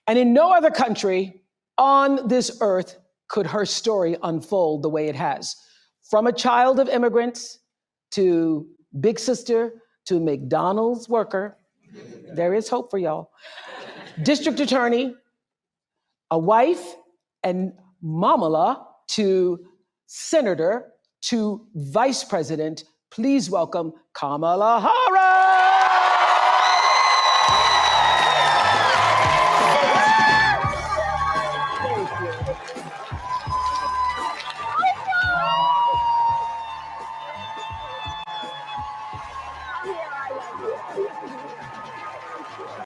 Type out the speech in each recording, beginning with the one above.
And in no other country on this earth could her story unfold the way it has. From a child of immigrants to big sister to McDonald's worker, there is hope for y'all. District attorney, a wife, and mamala to senator to vice president. Please welcome Kamala Harris.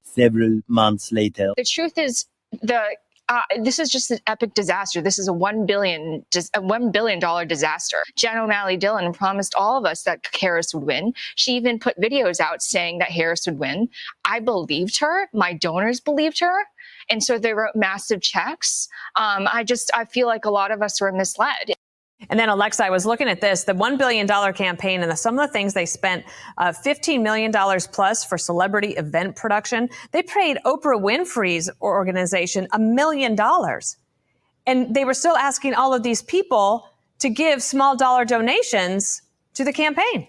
Several months later. The truth is, this is just an epic disaster. This is a $1 billion disaster. Jen O'Malley Dillon promised all of us that Harris would win. She even put videos out saying that Harris would win. I believed her. My donors believed her. And so they wrote massive checks. I feel like a lot of us were misled. And then, Alexa, I was looking at this, the $1 billion campaign, and some of the things they spent, $15 million plus for celebrity event production. They paid Oprah Winfrey's organization $1 million. And they were still asking all of these people to give small dollar donations to the campaign.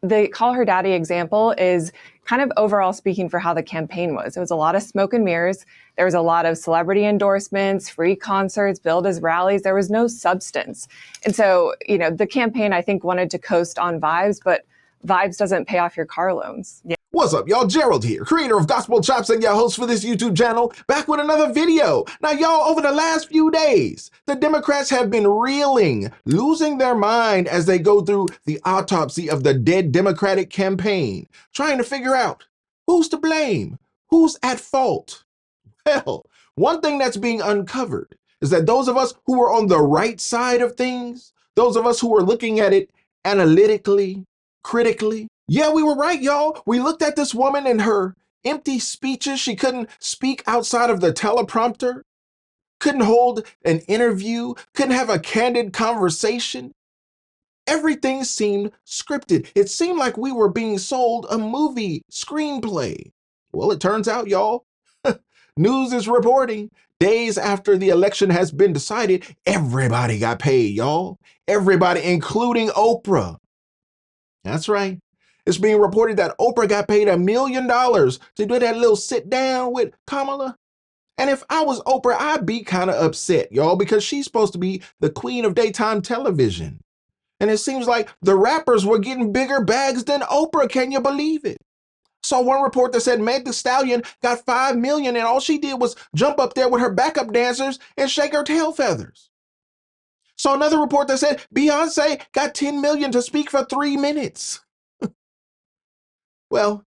The Call Her Daddy example is kind of overall speaking for how the campaign was. It was a lot of smoke and mirrors. There was a lot of celebrity endorsements, free concerts, billed as rallies. There was no substance. And so, the campaign, I think, wanted to coast on vibes, but vibes doesn't pay off your car loans. Yeah. What's up, y'all? Gerald here, creator of Gospel Chops and your host for this YouTube channel, back with another video. Now, y'all, over the last few days, the Democrats have been reeling, losing their mind as they go through the autopsy of the dead Democratic campaign, trying to figure out who's to blame, who's at fault. Well, one thing that's being uncovered is that those of us who are on the right side of things, those of us who are looking at it analytically, critically, yeah, we were right, y'all. We looked at this woman and her empty speeches. She couldn't speak outside of the teleprompter, couldn't hold an interview, couldn't have a candid conversation. Everything seemed scripted. It seemed like we were being sold a movie screenplay. Well, it turns out, y'all, news is reporting days after the election has been decided, everybody got paid, y'all. Everybody, including Oprah. That's right. It's being reported that Oprah got paid $1 million to do that little sit down with Kamala. And if I was Oprah, I'd be kind of upset, y'all, because she's supposed to be the queen of daytime television. And it seems like the rappers were getting bigger bags than Oprah. Can you believe it? Saw one report that said Meg Thee Stallion got $5 million and all she did was jump up there with her backup dancers and shake her tail feathers. Saw another report that said Beyonce got $10 million to speak for 3 minutes. Well,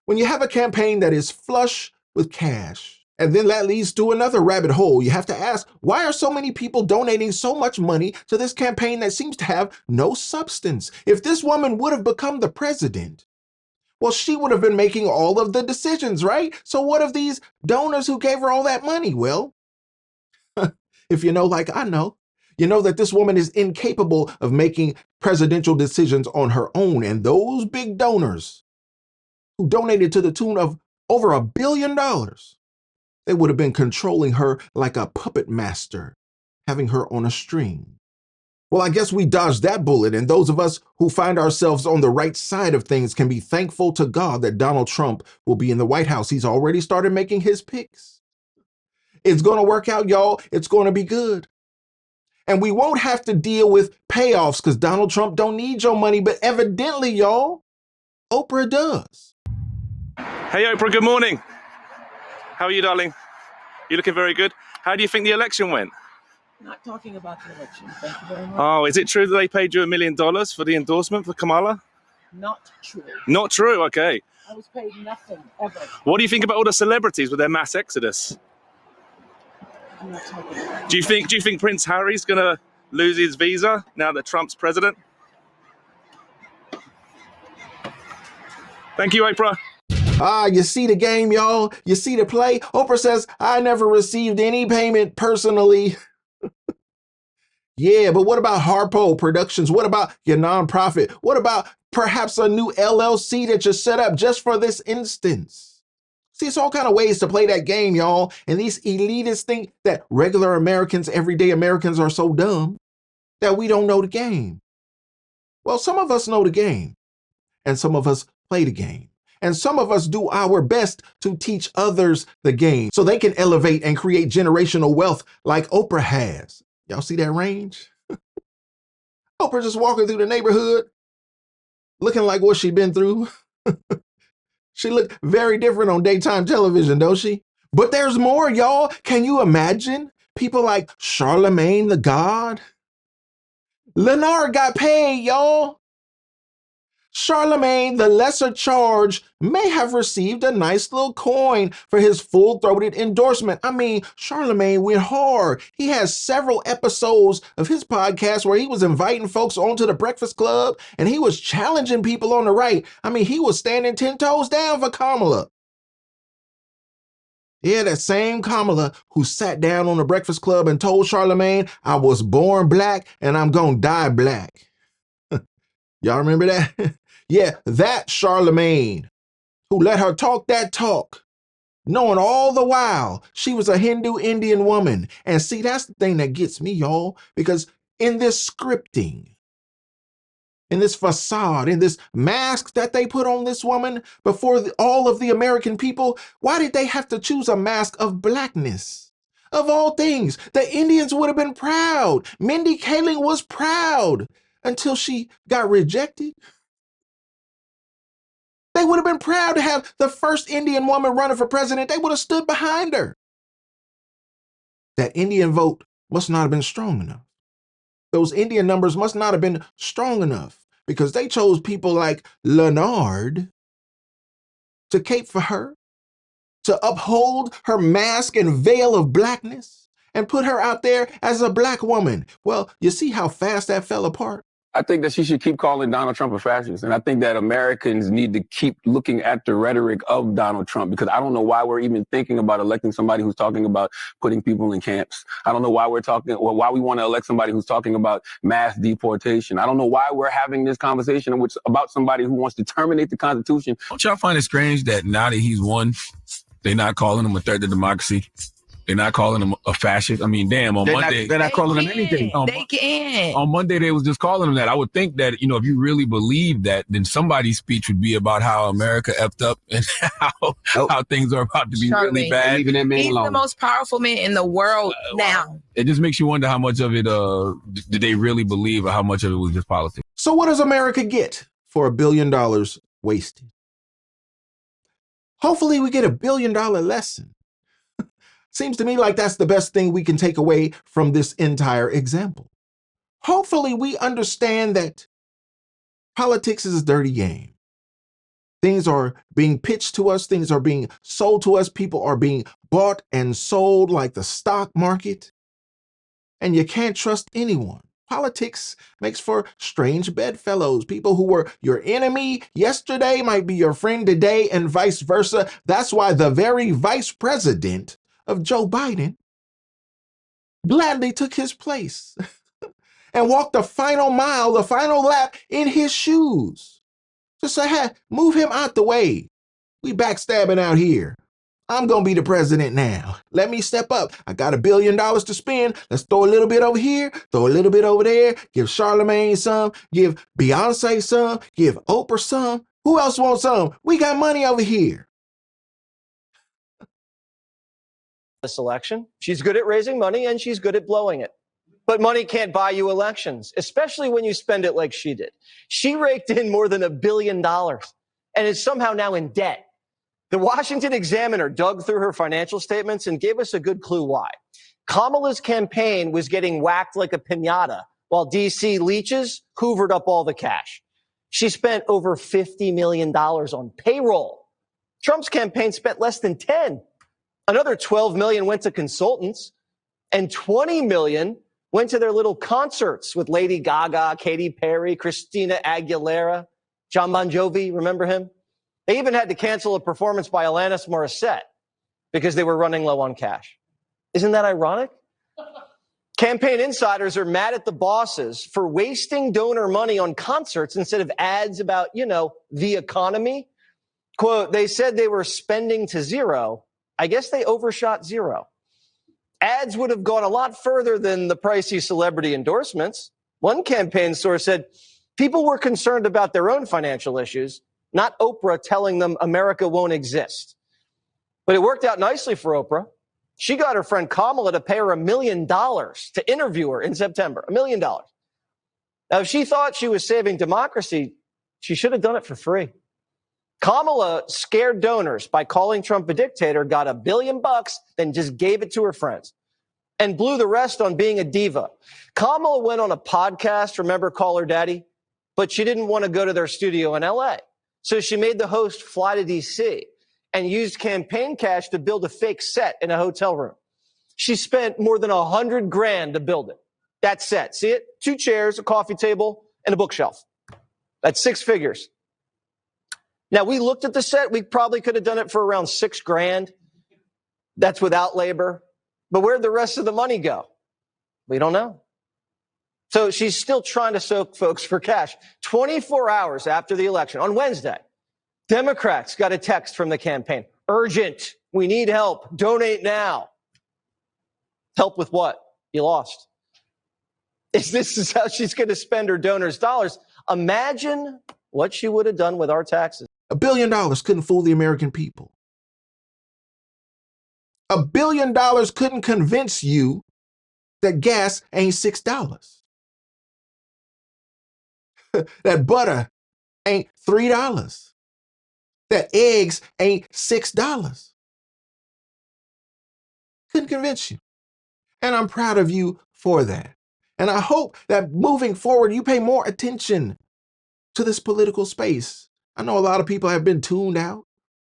when you have a campaign that is flush with cash, and then that leads to another rabbit hole, you have to ask, why are so many people donating so much money to this campaign that seems to have no substance? If this woman would have become the president, well, she would have been making all of the decisions, right? So what of these donors who gave her all that money? Well, if you know like I know, you know that this woman is incapable of making presidential decisions on her own, and those big donors who donated to the tune of over $1 billion, they would have been controlling her like a puppet master, having her on a string. Well, I guess we dodged that bullet, and those of us who find ourselves on the right side of things can be thankful to God that Donald Trump will be in the White House. He's already started making his picks. It's going to work out, y'all. It's going to be good. And we won't have to deal with payoffs because Donald Trump don't need your money, but evidently, y'all, Oprah does. Hey Oprah, good morning. How are you, darling? You looking very good. How do you think the election went? Not talking about the election. Thank you very much. Oh, is it true that they paid you $1 million for the endorsement for Kamala? Not true. Not true, okay. I was paid nothing, ever. What do you think about all the celebrities with their mass exodus? I'm not talking about it. Do you think Prince Harry's gonna lose his visa now that Trump's president? Thank you, Oprah. You see the game, y'all? You see the play? Oprah says, I never received any payment personally. Yeah, but what about Harpo Productions? What about your nonprofit? What about perhaps a new LLC that you set up just for this instance? See, it's all kind of ways to play that game, y'all. And these elitists think that regular Americans, everyday Americans are so dumb that we don't know the game. Well, some of us know the game, and some of us play the game. And some of us do our best to teach others the game so they can elevate and create generational wealth like Oprah has. Y'all see that range? Oprah just walking through the neighborhood, looking like what she's been through. She looked very different on daytime television, don't she? But there's more, y'all. Can you imagine people like Charlemagne the God? Leonard got paid, y'all. Charlemagne, the lesser charge, may have received a nice little coin for his full-throated endorsement. I mean, Charlemagne went hard. He has several episodes of his podcast where he was inviting folks onto the Breakfast Club and he was challenging people on the right. I mean, he was standing 10 toes down for Kamala. Yeah, that same Kamala who sat down on the Breakfast Club and told Charlemagne, I was born black and I'm gonna die black. Y'all remember that? Yeah, that Charlemagne who let her talk that talk, knowing all the while she was a Hindu Indian woman. And see, that's the thing that gets me, y'all, because in this scripting, in this facade, in this mask that they put on this woman before all of the American people, why did they have to choose a mask of blackness? Of all things, the Indians would have been proud. Mindy Kaling was proud until she got rejected. They would have been proud to have the first Indian woman running for president. They would have stood behind her. That Indian vote must not have been strong enough. Those Indian numbers must not have been strong enough because they chose people like Leonard to cape for her, to uphold her mask and veil of blackness and put her out there as a black woman. Well, you see how fast that fell apart? I think that she should keep calling Donald Trump a fascist. And I think that Americans need to keep looking at the rhetoric of Donald Trump, because I don't know why we're even thinking about electing somebody who's talking about putting people in camps. I don't know why we're talking, or why we want to elect somebody who's talking about mass deportation. I don't know why we're having this conversation about somebody who wants to terminate the Constitution. Don't y'all find it strange that now that he's won, they're not calling him a threat to democracy? They're not calling him a fascist. I mean, damn, on Monday. They're not calling him anything. They can. On Monday, they was just calling him that. I would think that, if you really believe that, then somebody's speech would be about how America effed up and how things are about to be really bad. Leaving that man He's alone. the most powerful man in the world now. It just makes you wonder how much of it did they really believe, or how much of it was just politics. So what does America get for $1 billion wasted? Hopefully we get $1 billion lesson. Seems to me like that's the best thing we can take away from this entire example. Hopefully we understand that politics is a dirty game. Things are being pitched to us. Things are being sold to us. People are being bought and sold like the stock market. And you can't trust anyone. Politics makes for strange bedfellows. People who were your enemy yesterday might be your friend today, and vice versa. That's why the very vice president of Joe Biden gladly took his place and walked the final mile, the final lap in his shoes. Just say, hey, move him out the way. We backstabbing out here. I'm going to be the president now. Let me step up. I got $1 billion to spend. Let's throw a little bit over here, throw a little bit over there, give Charlemagne some, give Beyonce some, give Oprah some. Who else wants some? We got money over here. This election. She's good at raising money and she's good at blowing it. But money can't buy you elections, especially when you spend it like she did. She raked in more than $1 billion and is somehow now in debt. The Washington Examiner dug through her financial statements and gave us a good clue why. Kamala's campaign was getting whacked like a piñata while D.C. leeches hoovered up all the cash. She spent over $50 million on payroll. Trump's campaign spent less than 10. Another 12 million went to consultants, and 20 million went to their little concerts with Lady Gaga, Katy Perry, Christina Aguilera, John Bon Jovi, remember him? They even had to cancel a performance by Alanis Morissette because they were running low on cash. Isn't that ironic? Campaign insiders are mad at the bosses for wasting donor money on concerts instead of ads about, the economy. Quote, they said they were spending to zero. I guess they overshot zero. Ads would have gone a lot further than the pricey celebrity endorsements. One campaign source said people were concerned about their own financial issues, not Oprah telling them America won't exist. But it worked out nicely for Oprah. She got her friend Kamala to pay her $1 million to interview her in September. $1 million. Now, if she thought she was saving democracy, she should have done it for free. Kamala scared donors by calling Trump a dictator, got $1 billion, then just gave it to her friends and blew the rest on being a diva. Kamala went on a podcast, remember Call Her Daddy? But she didn't want to go to their studio in LA. So she made the host fly to DC and used campaign cash to build a fake set in a hotel room. She spent more than $100,000 to build it. That set, see it? 2 chairs, a coffee table, and a bookshelf. That's 6 figures. Now, we looked at the set. We probably could have done it for around $6,000. That's without labor. But where'd the rest of the money go? We don't know. So she's still trying to soak folks for cash. 24 hours after the election, on Wednesday, Democrats got a text from the campaign. Urgent. We need help. Donate now. Help with what? You lost. This is how she's going to spend her donors' dollars. Imagine what she would have done with our taxes. $1 billion couldn't fool the American people. $1 billion couldn't convince you that gas ain't $6. That butter ain't $3. That eggs ain't $6. Couldn't convince you. And I'm proud of you for that. And I hope that moving forward, you pay more attention to this political space. I know a lot of people have been tuned out.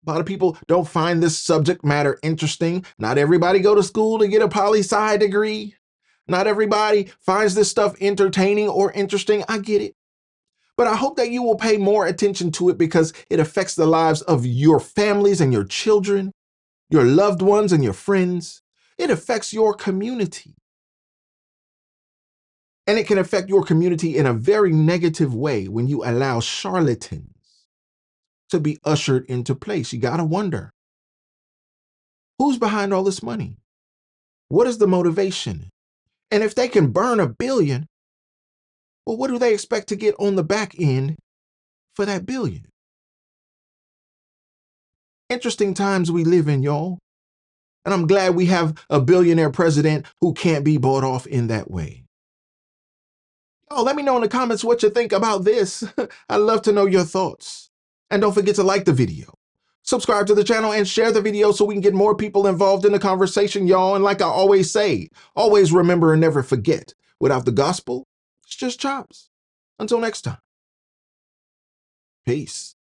A lot of people don't find this subject matter interesting. Not everybody go to school to get a poli-sci degree. Not everybody finds this stuff entertaining or interesting. I get it. But I hope that you will pay more attention to it because it affects the lives of your families and your children, your loved ones and your friends. It affects your community. And it can affect your community in a very negative way when you allow charlatans to be ushered into place. You got to wonder, who's behind all this money? What is the motivation? And if they can burn $1 billion, well, what do they expect to get on the back end for that $1 billion? Interesting times we live in, y'all. And I'm glad we have a billionaire president who can't be bought off in that way. Oh, let me know in the comments what you think about this. I'd love to know your thoughts. And don't forget to like the video, subscribe to the channel, and share the video so we can get more people involved in the conversation, y'all. And like I always say, always remember and never forget, without the gospel, it's just chops. Until next time, peace.